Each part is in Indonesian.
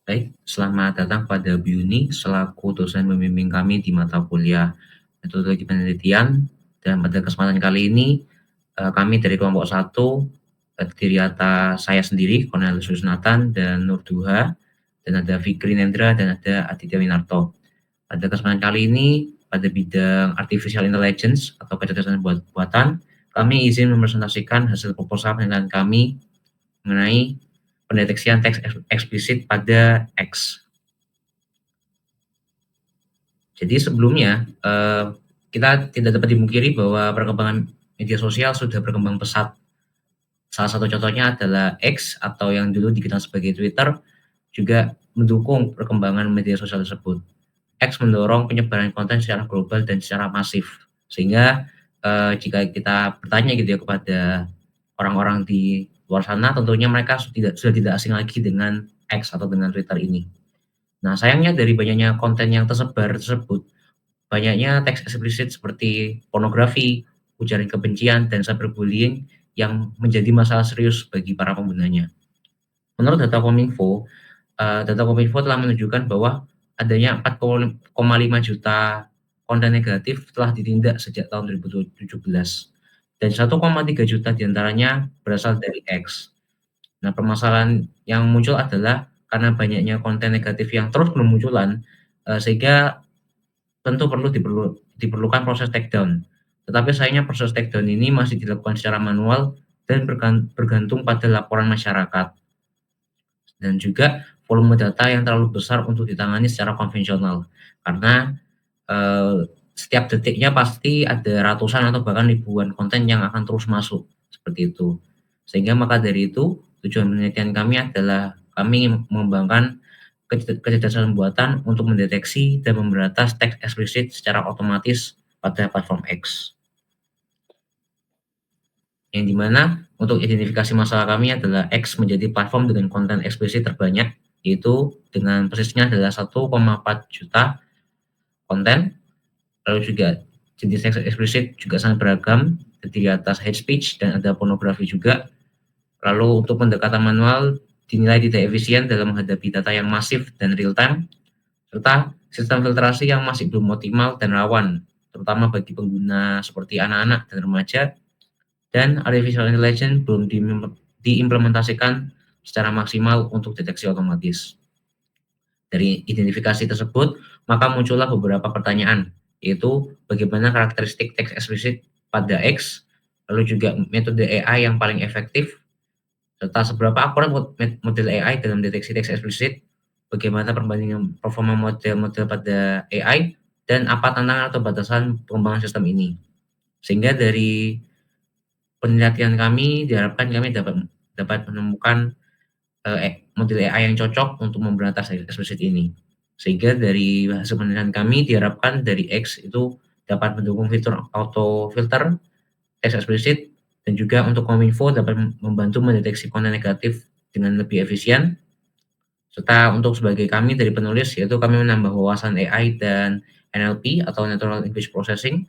Baik, selamat datang pada Bu Yuni selaku dosen pembimbing kami di mata kuliah Metodologi Penelitian. Dan pada kesempatan kali ini, kami dari kelompok 1 terdiri atas saya sendiri, Cornelius Nathan dan Nur Duha, dan ada Fikri Nendra dan ada Aditya Winarto. Pada kesempatan kali ini, pada bidang Artificial Intelligence atau kecerdasan buatan, kami izin mempresentasikan hasil proposal penelitian kami mengenai pendeteksian teks eksplisit pada X. Jadi sebelumnya, kita tidak dapat dimungkiri bahwa perkembangan media sosial sudah berkembang pesat. Salah satu contohnya adalah X atau yang dulu dikenal sebagai Twitter, juga mendukung perkembangan media sosial tersebut. X mendorong penyebaran konten secara global dan secara masif. Sehingga jika kita bertanya gitu ya kepada orang-orang di luar sana, tentunya mereka sudah tidak asing lagi dengan X atau dengan Twitter ini. Nah, sayangnya dari banyaknya konten yang tersebar tersebut, banyaknya teks eksplisit seperti pornografi, ujaran kebencian, dan cyberbullying yang menjadi masalah serius bagi para penggunanya. Menurut data Kominfo telah menunjukkan bahwa adanya 4,5 juta konten negatif telah ditindak sejak tahun 2017 dan 1,3 juta diantaranya berasal dari X. Nah, permasalahan yang muncul adalah karena banyaknya konten negatif yang terus bermunculan, sehingga tentu diperlukan proses takedown. Tetapi sayangnya proses takedown ini masih dilakukan secara manual dan bergantung pada laporan masyarakat. Dan juga volume data yang terlalu besar untuk ditangani secara konvensional. Karena setiap detiknya pasti ada ratusan atau bahkan ribuan konten yang akan terus masuk, seperti itu. Sehingga maka dari itu, tujuan penelitian kami adalah kami mengembangkan kecerdasan buatan untuk mendeteksi dan memberantas teks eksplisit secara otomatis pada platform X. Yang dimana untuk identifikasi masalah kami adalah X menjadi platform dengan konten eksplisit terbanyak, yaitu dengan persisnya adalah 1,4 juta konten. Lalu juga jenis teks eksplisit juga sangat beragam, terdiri atas hate speech dan ada pornografi juga. Lalu untuk pendekatan manual dinilai tidak efisien dalam menghadapi data yang masif dan real time, serta sistem filtrasi yang masih belum optimal dan rawan, terutama bagi pengguna seperti anak-anak dan remaja, dan artificial intelligence belum diimplementasikan secara maksimal untuk deteksi otomatis. Dari identifikasi tersebut, maka muncullah beberapa pertanyaan, yaitu bagaimana karakteristik teks eksplisit pada X, lalu juga metode AI yang paling efektif, serta seberapa akurat model AI dalam deteksi teks eksplisit, bagaimana perbandingan performa model-model pada AI, dan apa tantangan atau batasan pengembangan sistem ini. Sehingga dari penelitian kami diharapkan kami dapat menemukan model AI yang cocok untuk memberantas eksplisit ini. Sehingga dari hasil penelitian kami diharapkan dari X itu dapat mendukung fitur auto filter teks eksplisit, dan juga untuk Kominfo dapat membantu mendeteksi konten negatif dengan lebih efisien. Serta untuk sebagai kami dari penulis, yaitu kami menambah wawasan AI dan NLP atau Natural Language Processing,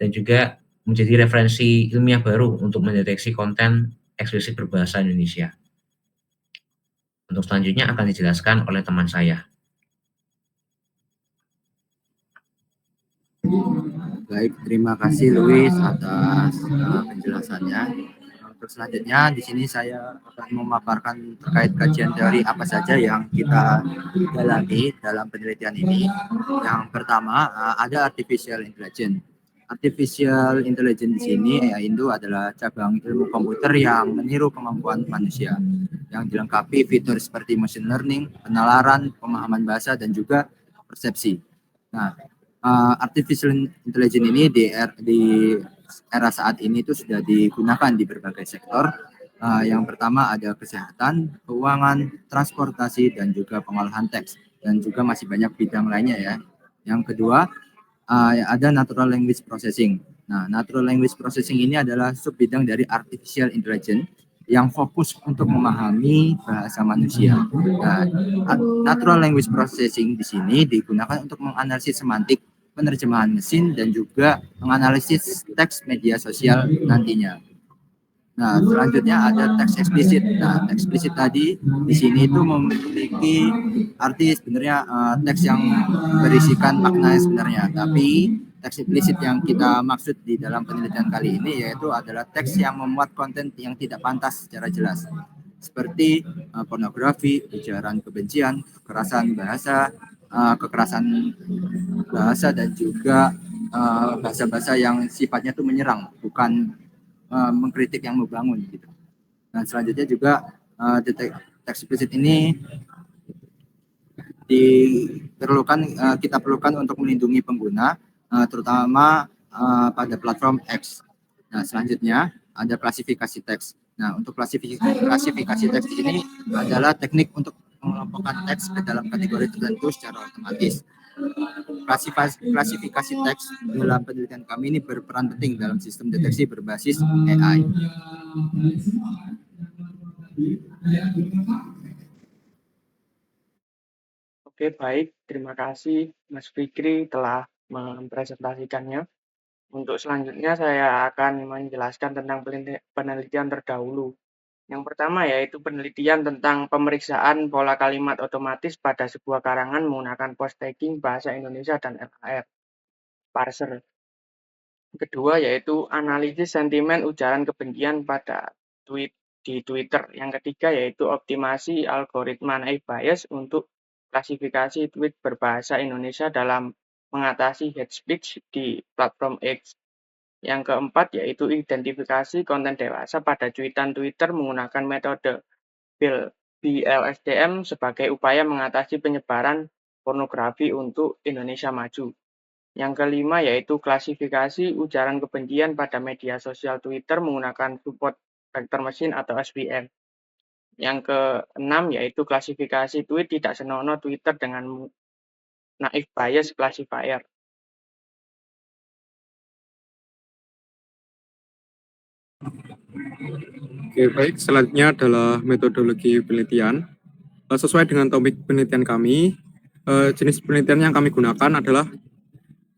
dan juga menjadi referensi ilmiah baru untuk mendeteksi konten eksplisit berbahasa Indonesia. Untuk selanjutnya akan dijelaskan oleh teman saya. Baik, terima kasih Luis atas penjelasannya. Untuk selanjutnya di sini saya akan memaparkan terkait kajian teori apa saja yang kita dalami dalam penelitian ini. Yang pertama ada artificial intelligence. Artificial intelligence di sini AI itu adalah cabang ilmu komputer yang meniru kemampuan manusia, yang dilengkapi fitur seperti machine learning, penalaran, pemahaman bahasa, dan juga persepsi. Nah, artificial intelligence ini di era saat ini itu sudah digunakan di berbagai sektor. Yang pertama ada kesehatan, keuangan, transportasi, dan juga pengolahan teks, dan juga masih banyak bidang lainnya ya. Yang kedua ada natural language processing. Nah, natural language processing ini adalah sub bidang dari artificial intelligence yang fokus untuk memahami bahasa manusia. Nah, natural language processing di sini digunakan untuk menganalisis semantik, penerjemahan mesin, dan juga menganalisis teks media sosial nantinya. Nah, selanjutnya ada teks eksplisit. Nah, teks eksplisit tadi di sini itu memiliki arti sebenarnya teks yang berisikan makna sebenarnya, tapi teks eksplisit yang kita maksud di dalam penelitian kali ini yaitu adalah teks yang memuat konten yang tidak pantas secara jelas, seperti pornografi, ujaran kebencian, kekerasan bahasa dan juga bahasa-bahasa yang sifatnya itu menyerang, bukan mengkritik yang membangun gitu. Dan selanjutnya juga teks eksplisit ini kita perlukan untuk melindungi pengguna terutama pada platform X. Nah, selanjutnya ada klasifikasi teks. Nah, untuk klasifikasi teks ini adalah teknik untuk mengelompokkan teks ke dalam kategori tertentu secara otomatis. Klasifikasi teks dalam penelitian kami ini berperan penting dalam sistem deteksi berbasis AI. Oke, baik. Terima kasih Mas Fikri telah mempresentasikannya. Untuk selanjutnya saya akan menjelaskan tentang penelitian terdahulu. Yang pertama yaitu penelitian tentang pemeriksaan pola kalimat otomatis pada sebuah karangan menggunakan post tagging bahasa Indonesia dan LAR parser. Kedua yaitu analisis sentimen ujaran kebencian pada tweet di Twitter. Yang ketiga yaitu optimasi algoritma naive bias untuk klasifikasi tweet berbahasa Indonesia dalam mengatasi hate speech di platform X. Yang keempat yaitu identifikasi konten dewasa pada cuitan Twitter menggunakan metode BLSDM sebagai upaya mengatasi penyebaran pornografi untuk Indonesia Maju. Yang kelima yaitu klasifikasi ujaran kebencian pada media sosial Twitter menggunakan support vector machine atau SVM. Yang keenam yaitu klasifikasi tweet tidak senonoh Twitter dengan naive bias classifier. Oke, baik. Selanjutnya adalah metodologi penelitian. Sesuai dengan topik penelitian kami, jenis penelitian yang kami gunakan adalah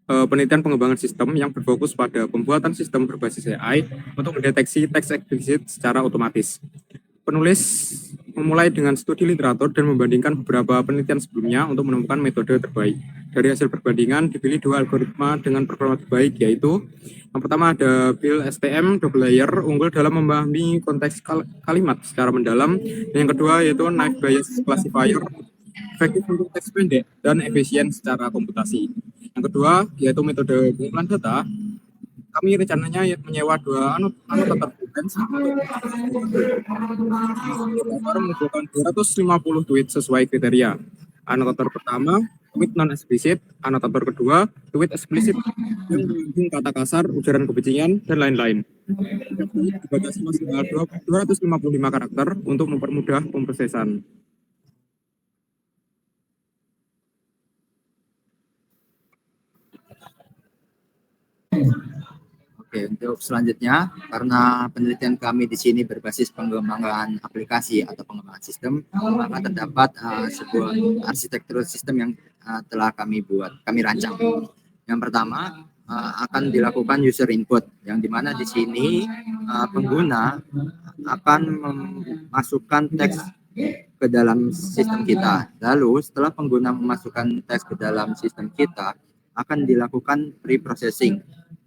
penelitian pengembangan sistem yang berfokus pada pembuatan sistem berbasis AI untuk mendeteksi teks eksplisit secara otomatis. Penulis memulai dengan studi literatur dan membandingkan beberapa penelitian sebelumnya untuk menemukan metode terbaik. Dari hasil perbandingan dipilih dua algoritma dengan performa terbaik, yaitu yang pertama ada BLSTM double layer, unggul dalam memahami konteks kalimat secara mendalam, dan yang kedua yaitu naive bias classifier, efektif untuk teks pendek dan efisien secara komputasi. Yang kedua yaitu metode pengumpulan data. Kami rencananya menyewa dua annotator freelance mengumpulkan 250 tweet sesuai kriteria. Anotator pertama, tweet non-eksplisit. Anotator kedua, tweet eksplisit yang mengandung kata kasar, ujaran kebencian, dan lain-lain. Dibatasi maksimal 255 karakter untuk mempermudah pemrosesan. Oke, untuk selanjutnya, karena penelitian kami di sini berbasis pengembangan aplikasi atau pengembangan sistem, maka terdapat sebuah arsitektur sistem yang telah kami rancang. Yang pertama akan dilakukan user input, yang dimana di sini pengguna akan memasukkan teks ke dalam sistem kita. Lalu setelah pengguna memasukkan teks ke dalam sistem kita, akan dilakukan pre-processing,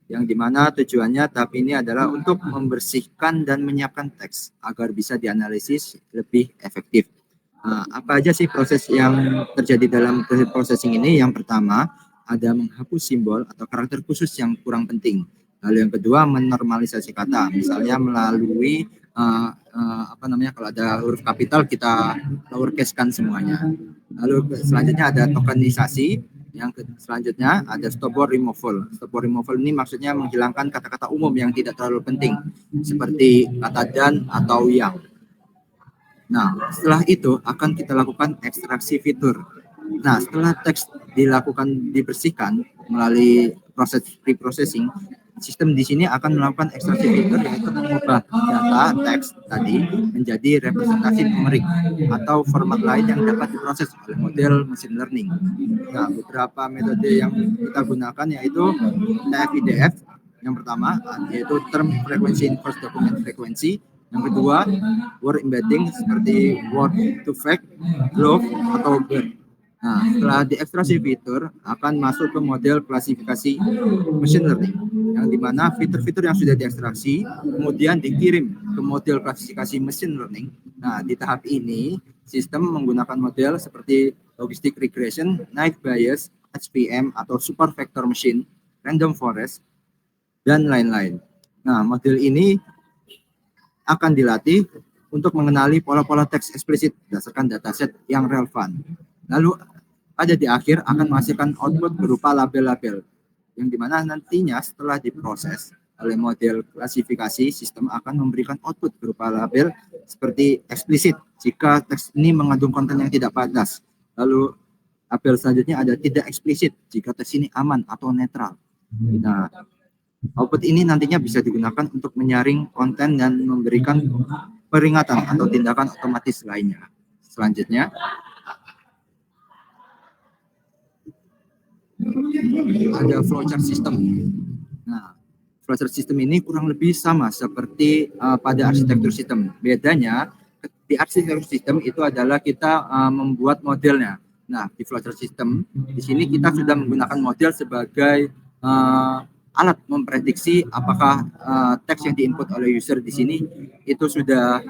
yang dimana tujuannya tahap ini adalah untuk membersihkan dan menyiapkan teks agar bisa dianalisis lebih efektif. Apa aja sih proses yang terjadi dalam proses processing ini? Yang pertama ada menghapus simbol atau karakter khusus yang kurang penting. Lalu yang kedua menormalisasi kata, misalnya melalui kalau ada huruf kapital kita lowercase-kan semuanya. Lalu selanjutnya ada tokenisasi. Yang selanjutnya ada stop word removal. Stop word removal ini maksudnya menghilangkan kata-kata umum yang tidak terlalu penting, seperti kata dan atau yang. Nah, setelah itu akan kita lakukan ekstraksi fitur. Nah, setelah teks dibersihkan melalui proses pre-processing, sistem di sini akan melakukan ekstraksi fitur, yaitu mengubah data teks tadi menjadi representasi numerik atau format lain yang dapat diproses oleh model machine learning. Nah, beberapa metode yang kita gunakan yaitu TF-IDF, Yang pertama yaitu term frequency inverse document frequency. Yang kedua, word embedding seperti word to fact, glove, atau bird. Nah, setelah diekstraksi fitur akan masuk ke model klasifikasi machine learning, yang dimana fitur-fitur yang sudah diekstraksi kemudian dikirim ke model klasifikasi machine learning. Nah, di tahap ini sistem menggunakan model seperti logistic regression, naive Bayes, HPM atau super vector machine, random forest, dan lain-lain. Nah, model ini akan dilatih untuk mengenali pola-pola teks eksplisit berdasarkan dataset yang relevan. Lalu pada di akhir akan menghasilkan output berupa label-label, yang dimana nantinya setelah diproses oleh model klasifikasi, sistem akan memberikan output berupa label seperti eksplisit jika teks ini mengandung konten yang tidak padas. Lalu label selanjutnya ada tidak eksplisit jika teks ini aman atau netral. Nah, output ini nantinya bisa digunakan untuk menyaring konten dan memberikan peringatan atau tindakan otomatis lainnya. Selanjutnya, ada flowchart system. Nah, flowchart system ini kurang lebih sama seperti pada arsitektur sistem. Bedanya di arsitektur sistem itu adalah kita membuat modelnya. Nah, di flowchart system di sini kita sudah menggunakan model sebagai alat memprediksi apakah teks yang diinput oleh user di sini itu sudah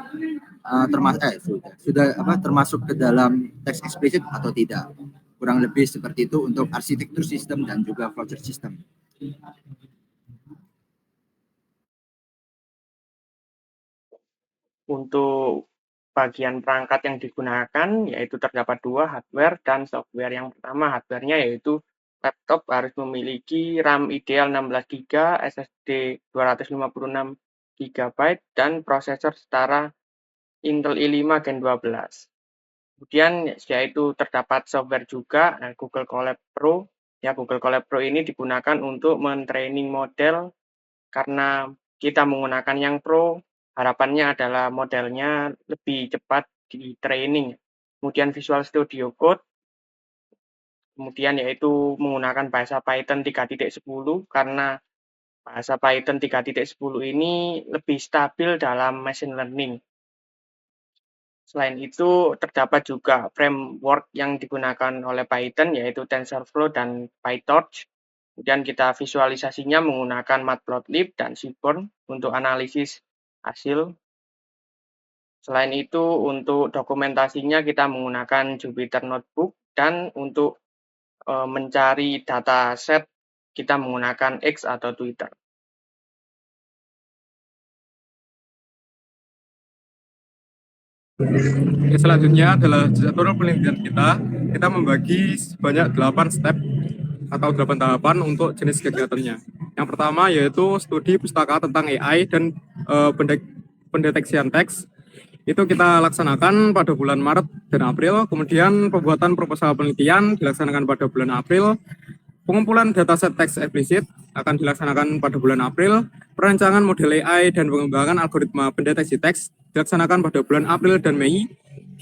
termasuk ke dalam teks eksplisit atau tidak. Kurang lebih seperti itu untuk arsitektur sistem dan juga flowchart system. Untuk bagian perangkat yang digunakan yaitu terdapat 2, hardware dan software. Yang pertama hardware-nya yaitu laptop harus memiliki RAM ideal 16 GB, SSD 256 GB, dan prosesor setara Intel i5 Gen 12. Kemudian yaitu terdapat software juga, Google Colab Pro. Ya, Google Colab Pro ini digunakan untuk men-training model karena kita menggunakan yang Pro, harapannya adalah modelnya lebih cepat di training. Kemudian Visual Studio Code, kemudian yaitu menggunakan bahasa Python 3.10 karena bahasa Python 3.10 ini lebih stabil dalam machine learning. Selain itu, terdapat juga framework yang digunakan oleh Python, yaitu TensorFlow dan PyTorch. Kemudian kita visualisasinya menggunakan Matplotlib dan Seaborn untuk analisis hasil. Selain itu, untuk dokumentasinya kita menggunakan Jupyter Notebook, dan untuk mencari dataset kita menggunakan X atau Twitter. Selanjutnya adalah jadwal penelitian kita. Kita membagi sebanyak 8 step atau 8 tahapan untuk jenis kegiatannya. Yang pertama yaitu studi pustaka tentang AI dan pendeteksian teks. Itu kita laksanakan pada bulan Maret dan April. Kemudian pembuatan proposal penelitian dilaksanakan pada bulan April. Pengumpulan dataset teks eksplisit akan dilaksanakan pada bulan April. Perancangan model AI dan pengembangan algoritma pendeteksi teks dilaksanakan pada bulan April dan Mei.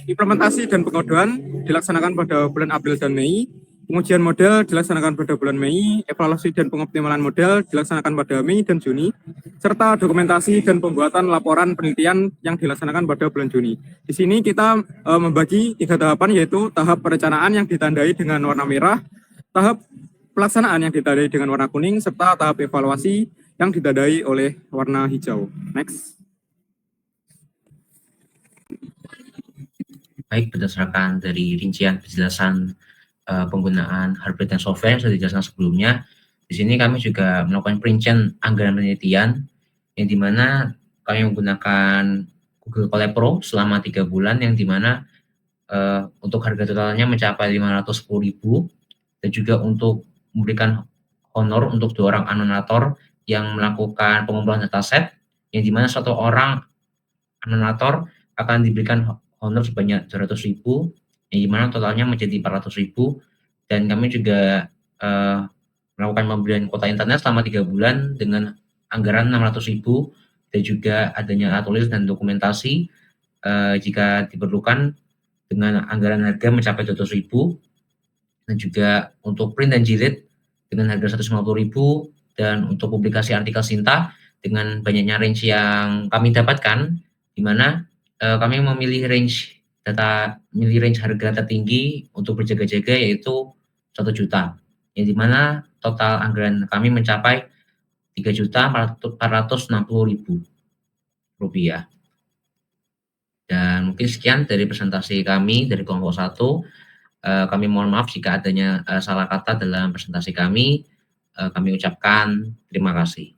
Implementasi dan pengodohan dilaksanakan pada bulan April dan Mei. Pengujian model dilaksanakan pada bulan Mei. Evaluasi dan pengoptimalan model dilaksanakan pada Mei dan Juni. Serta dokumentasi dan pembuatan laporan penelitian yang dilaksanakan pada bulan Juni. Di sini kita membagi 3 tahapan, yaitu tahap perencanaan yang ditandai dengan warna merah, tahap pelaksanaan yang ditandai dengan warna kuning, serta tahap evaluasi yang ditandai oleh warna hijau. Next. Baik, berdasarkan dari rincian penjelasan penggunaan hardware dan software yang sudah dijelaskan sebelumnya, di sini kami juga melakukan perincian anggaran penelitian, yang dimana kami menggunakan Google Colab Pro selama 3 bulan, yang dimana untuk harga totalnya mencapai 510.000, dan juga untuk memberikan honor untuk 2 orang anotator yang melakukan pengumpulan dataset, yang dimana 1 orang anotator akan diberikan honor sebanyak 200.000, yang dimana totalnya menjadi 400.000. Dan kami juga melakukan pembelian kuota internet selama 3 bulan dengan anggaran 600.000, dan juga adanya alat tulis dan dokumentasi jika diperlukan dengan anggaran harga mencapai 200.000, dan juga untuk print dan jilid dengan harga 150.000, Dan untuk publikasi artikel Sinta dengan banyaknya range yang kami dapatkan, di mana kami memilih range harga tertinggi untuk berjaga-jaga yaitu 1 juta, yang dimana total anggaran kami mencapai Rp3.460.000. Dan mungkin sekian dari presentasi kami dari kelompok 1. Kami mohon maaf jika adanya salah kata dalam presentasi kami. Kami ucapkan terima kasih.